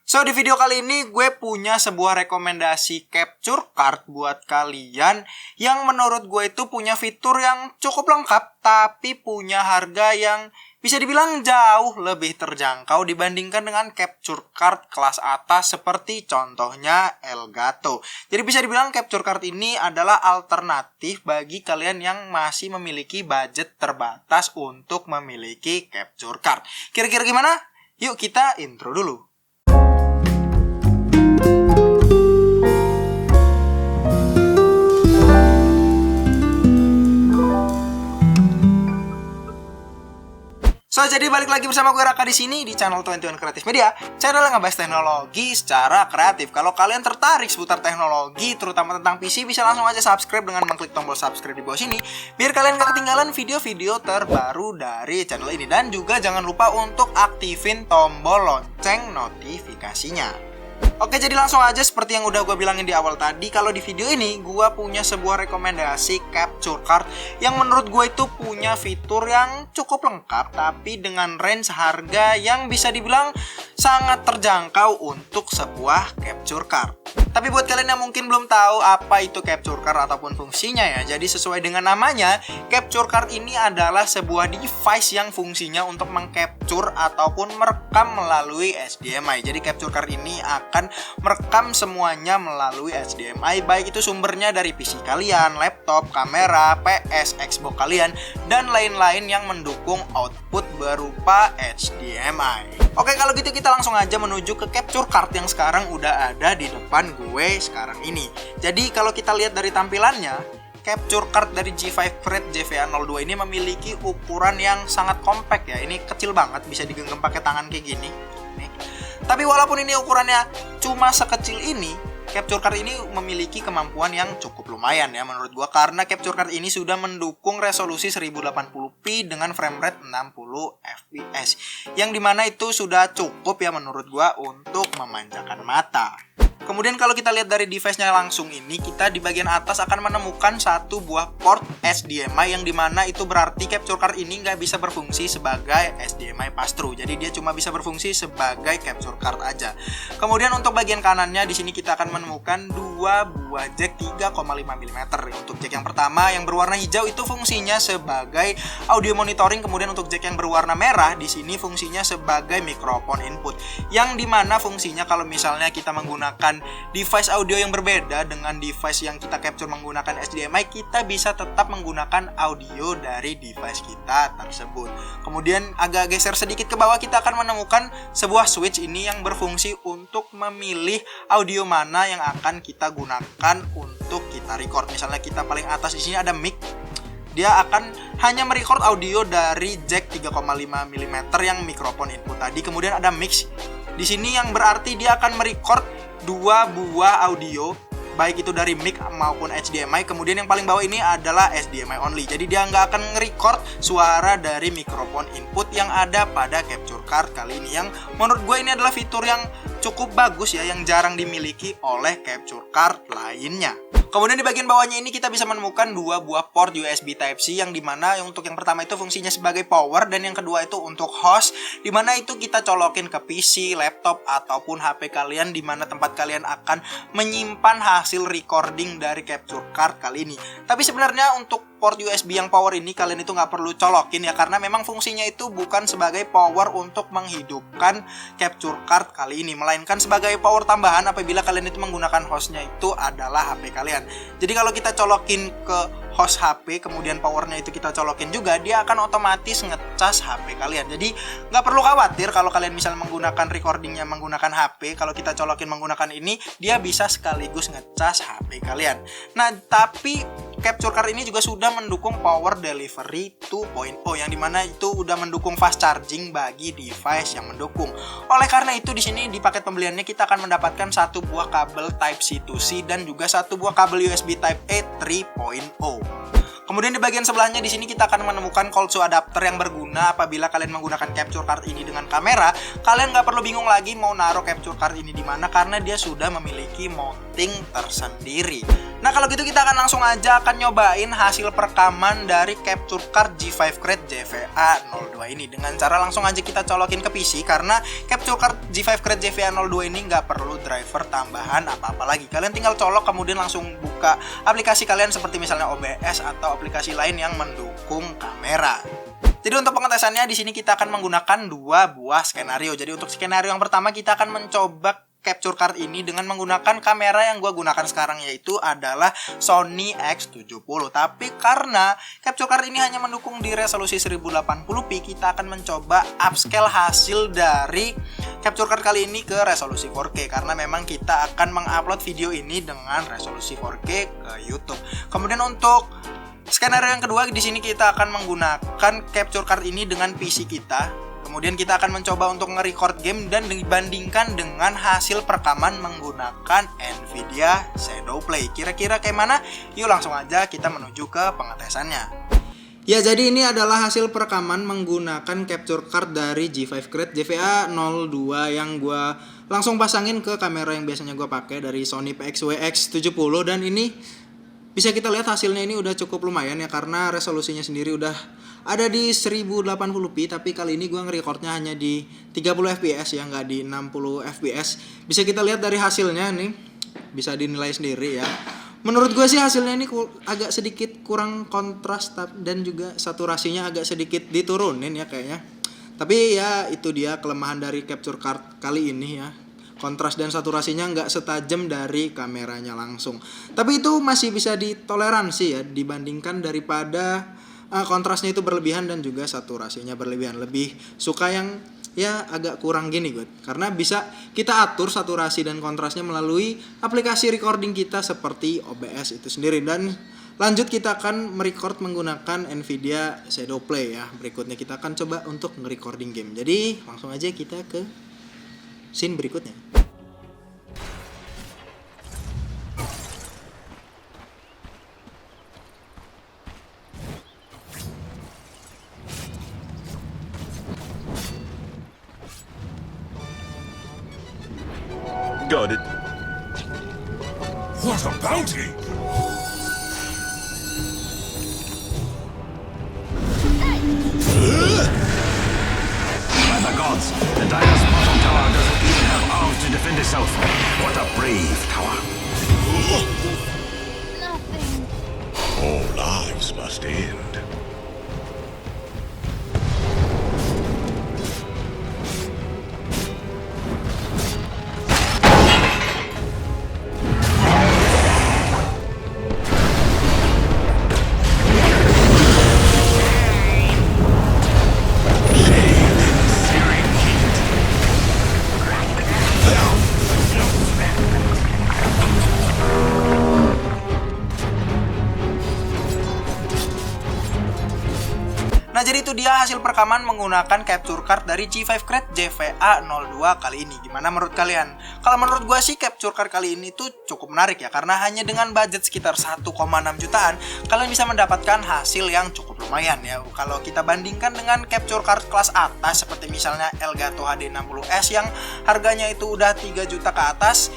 So, di video kali ini gue punya sebuah rekomendasi capture card buat kalian yang menurut gue itu punya fitur yang cukup lengkap tapi punya harga yang bisa dibilang jauh lebih terjangkau dibandingkan dengan capture card kelas atas seperti contohnya Elgato. Jadi bisa dibilang capture card ini adalah alternatif bagi kalian yang masih memiliki budget terbatas untuk memiliki capture card. Kira-kira gimana? Yuk kita intro dulu. So, jadi balik lagi bersama gue Raka di sini di channel 21 Creative Media, channel yang ngebahas teknologi secara kreatif. Kalau kalian tertarik seputar teknologi, terutama tentang PC, bisa langsung aja subscribe dengan mengklik tombol subscribe di bawah sini, biar kalian gak ketinggalan video-video terbaru dari channel ini. Dan juga jangan lupa untuk aktifin tombol lonceng notifikasinya. Oke, jadi langsung aja seperti yang udah gue bilangin di awal tadi, kalau di video ini gue punya sebuah rekomendasi capture card yang menurut gue itu punya fitur yang cukup lengkap tapi dengan range harga yang bisa dibilang sangat terjangkau untuk sebuah capture card. Tapi buat kalian yang mungkin belum tahu apa itu capture card ataupun fungsinya ya, jadi sesuai dengan namanya, capture card ini adalah sebuah device yang fungsinya untuk mengcapture ataupun merekam melalui HDMI. Jadi capture card ini akan merekam semuanya melalui HDMI, baik itu sumbernya dari PC kalian, laptop, kamera, PS, Xbox kalian, dan lain-lain yang mendukung output berupa HDMI. Oke, kalau gitu kita langsung aja menuju ke capture card yang sekarang udah ada di depan gue sekarang ini. Jadi kalau kita lihat dari tampilannya, capture card dari G5 Red JVA02 ini memiliki ukuran yang sangat compact ya. Ini kecil banget, bisa digenggam pakai tangan kayak gini. Nih. Tapi walaupun ini ukurannya cuma sekecil ini, capture card ini memiliki kemampuan yang cukup lumayan ya menurut gua, karena capture card ini sudah mendukung resolusi 1080p dengan frame rate 60 fps, yang dimana itu sudah cukup ya menurut gua untuk memanjakan mata. Kemudian kalau kita lihat dari device-nya langsung ini, kita di bagian atas akan menemukan satu buah port HDMI yang dimana itu berarti capture card ini nggak bisa berfungsi sebagai HDMI pass-through. Jadi dia cuma bisa berfungsi sebagai capture card aja. Kemudian untuk bagian kanannya di sini kita akan menemukan dua buah jack 3,5 mm. Untuk jack yang pertama yang berwarna hijau itu fungsinya sebagai audio monitoring. Kemudian untuk jack yang berwarna merah di sini fungsinya sebagai mikrofon input. Yang dimana fungsinya kalau misalnya kita menggunakan device audio yang berbeda dengan device yang kita capture menggunakan HDMI, kita bisa tetap menggunakan audio dari device kita tersebut. Kemudian agak geser sedikit ke bawah, kita akan menemukan sebuah switch ini yang berfungsi untuk memilih audio mana yang akan kita gunakan untuk kita record. Misalnya kita paling atas di sini ada mic, dia akan hanya merecord audio dari jack 3,5 mm yang mikrofon input tadi. Kemudian ada mix di sini yang berarti dia akan merecord dua buah audio, baik itu dari mic maupun HDMI. Kemudian yang paling bawah ini adalah HDMI only. Jadi dia nggak akan nge-record suara dari mikrofon input yang ada pada capture card kali ini. Yang menurut gue ini adalah fitur yang cukup bagus ya, yang jarang dimiliki oleh capture card lainnya. Kemudian di bagian bawahnya ini kita bisa menemukan dua buah port USB Type-C, yang dimana untuk yang pertama itu fungsinya sebagai power, dan yang kedua itu untuk host, dimana itu kita colokin ke PC, laptop, ataupun HP kalian, dimana tempat kalian akan menyimpan hasil recording dari capture card kali ini. Tapi sebenarnya untuk port USB yang power ini kalian itu nggak perlu colokin ya, karena memang fungsinya itu bukan sebagai power untuk menghidupkan capture card kali ini, melainkan sebagai power tambahan apabila kalian itu menggunakan hostnya itu adalah HP kalian. Jadi kalau kita colokin ke host HP, kemudian powernya itu kita colokin juga, dia akan otomatis ngecas HP kalian. Jadi nggak perlu khawatir kalau kalian misalnya menggunakan recordingnya menggunakan HP, kalau kita colokin menggunakan ini, dia bisa sekaligus ngecas HP kalian. Nah, tapi capture card ini juga sudah mendukung power delivery 2.0, yang dimana itu udah mendukung fast charging bagi device yang mendukung. Oleh karena itu di sini di paket pembeliannya kita akan mendapatkan satu buah kabel Type C to C dan juga satu buah kabel USB Type A 3.0. Kemudian di bagian sebelahnya di sini kita akan menemukan call to adapter yang berguna apabila kalian menggunakan capture card ini dengan kamera. Kalian nggak perlu bingung lagi mau naruh capture card ini di mana karena dia sudah memiliki mounting tersendiri. Nah kalau gitu kita akan langsung aja nyobain hasil perekaman dari capture card G5 Crate JVA02 ini dengan cara langsung aja kita colokin ke PC karena capture card G5 Crate JVA02 ini nggak perlu driver tambahan apa-apa lagi. Kalian tinggal colok kemudian langsung buka aplikasi kalian seperti misalnya OBS atau aplikasi lain yang mendukung kamera. Jadi untuk pengetesannya di sini kita akan menggunakan 2 buah skenario. Jadi untuk skenario yang pertama kita akan mencoba capture card ini dengan menggunakan kamera yang gue gunakan sekarang, yaitu adalah Sony X70. Tapi karena capture card ini hanya mendukung di resolusi 1080p, kita akan mencoba upscale hasil dari capture card kali ini ke resolusi 4K karena memang kita akan mengupload video ini dengan resolusi 4K ke YouTube. Kemudian untuk skenario yang kedua di sini kita akan menggunakan capture card ini dengan PC kita. Kemudian kita akan mencoba untuk nge-record game dan dibandingkan dengan hasil perekaman menggunakan Nvidia Shadowplay. Kira-kira kayak mana? Yuk langsung aja kita menuju ke pengetesannya. Ya, jadi ini adalah hasil perekaman menggunakan capture card dari G5 Crate JVA02 yang gue langsung pasangin ke kamera yang biasanya gue pakai dari Sony PXWX70, dan ini bisa kita lihat hasilnya ini udah cukup lumayan ya karena resolusinya sendiri udah ada di 1080p, tapi kali ini gue nge-recordnya hanya di 30 fps ya, nggak di 60 fps. Bisa kita lihat dari hasilnya nih, bisa dinilai sendiri ya. Menurut gue sih hasilnya ini agak sedikit kurang kontras dan juga saturasinya agak sedikit diturunin ya kayaknya. Tapi ya itu dia kelemahan dari capture card kali ini ya. Kontras dan saturasinya nggak setajam dari kameranya langsung. Tapi itu masih bisa ditoleransi ya dibandingkan daripada kontrasnya itu berlebihan dan juga saturasinya berlebihan. Lebih suka yang ya agak kurang gini gue. Karena bisa kita atur saturasi dan kontrasnya melalui aplikasi recording kita seperti OBS itu sendiri. Dan lanjut kita akan merecord menggunakan Nvidia Shadowplay ya. Berikutnya kita akan coba untuk nge-recording game. Jadi langsung aja kita ke scene berikutnya. Got it. What a bounty! By the gods, the Dyer's bottom tower doesn't even have arms to defend itself. What a brave tower. Nothing. All lives must end. Nah jadi itu dia hasil perekaman menggunakan capture card dari G5 Crate JVA02 kali ini. Gimana menurut kalian? Kalau menurut gue sih capture card kali ini tuh cukup menarik ya, karena hanya dengan budget sekitar 1,6 jutaan kalian bisa mendapatkan hasil yang cukup lumayan ya. Kalau kita bandingkan dengan capture card kelas atas seperti misalnya Elgato HD60S yang harganya itu udah 3 juta ke atas,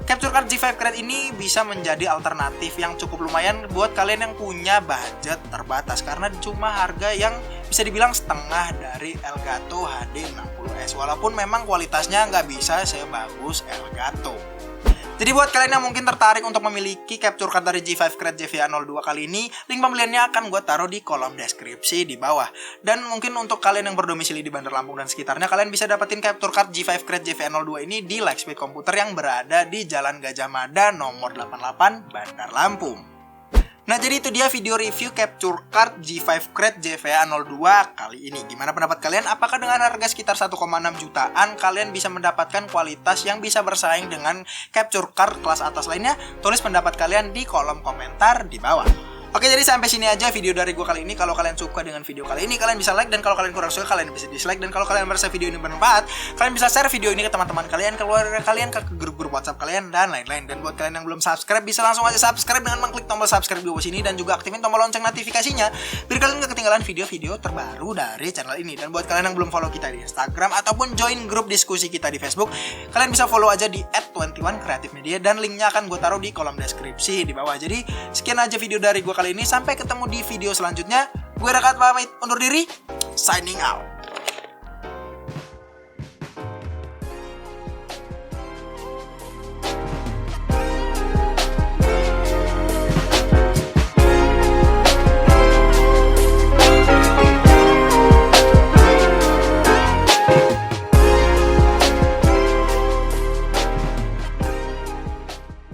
capture card G5 Crate ini bisa menjadi alternatif yang cukup lumayan buat kalian yang punya budget terbatas karena cuma harga yang bisa dibilang setengah dari Elgato HD60S, walaupun memang kualitasnya nggak bisa sebagus Elgato. Jadi buat kalian yang mungkin tertarik untuk memiliki capture card dari G5 Crate JVA02 kali ini, link pembeliannya akan gue taruh di kolom deskripsi di bawah. Dan mungkin untuk kalian yang berdomisili di Bandar Lampung dan sekitarnya, kalian bisa dapetin capture card G5 Crate JVA02 ini di Lightspeed Komputer yang berada di Jalan Gajah Mada nomor 88 Bandar Lampung. Nah jadi itu dia video review capture card G5 Crate JVA02 kali ini. Gimana pendapat kalian? Apakah dengan harga sekitar 1,6 jutaan kalian bisa mendapatkan kualitas yang bisa bersaing dengan capture card kelas atas lainnya? Tulis pendapat kalian di kolom komentar di bawah. Oke, jadi sampai sini aja video dari gue kali ini. Kalau kalian suka dengan video kali ini, kalian bisa like, dan kalau kalian kurang suka, kalian bisa dislike. Dan kalau kalian merasa video ini bermanfaat, kalian bisa share video ini ke teman-teman kalian, keluarga kalian, ke grup-grup WhatsApp kalian, dan lain-lain. Dan buat kalian yang belum subscribe, bisa langsung aja subscribe dengan mengklik tombol subscribe di bawah sini, dan juga aktifin tombol lonceng notifikasinya biar kalian gak ketinggalan video-video terbaru dari channel ini. Dan buat kalian yang belum follow kita di Instagram ataupun join grup diskusi kita di Facebook, kalian bisa follow aja di @21creativemedia, dan linknya akan gue taruh di kolom deskripsi di bawah. Jadi sekian aja video dari gue kali ini, sampai ketemu di video selanjutnya. Gue Raka pamit undur diri, signing out.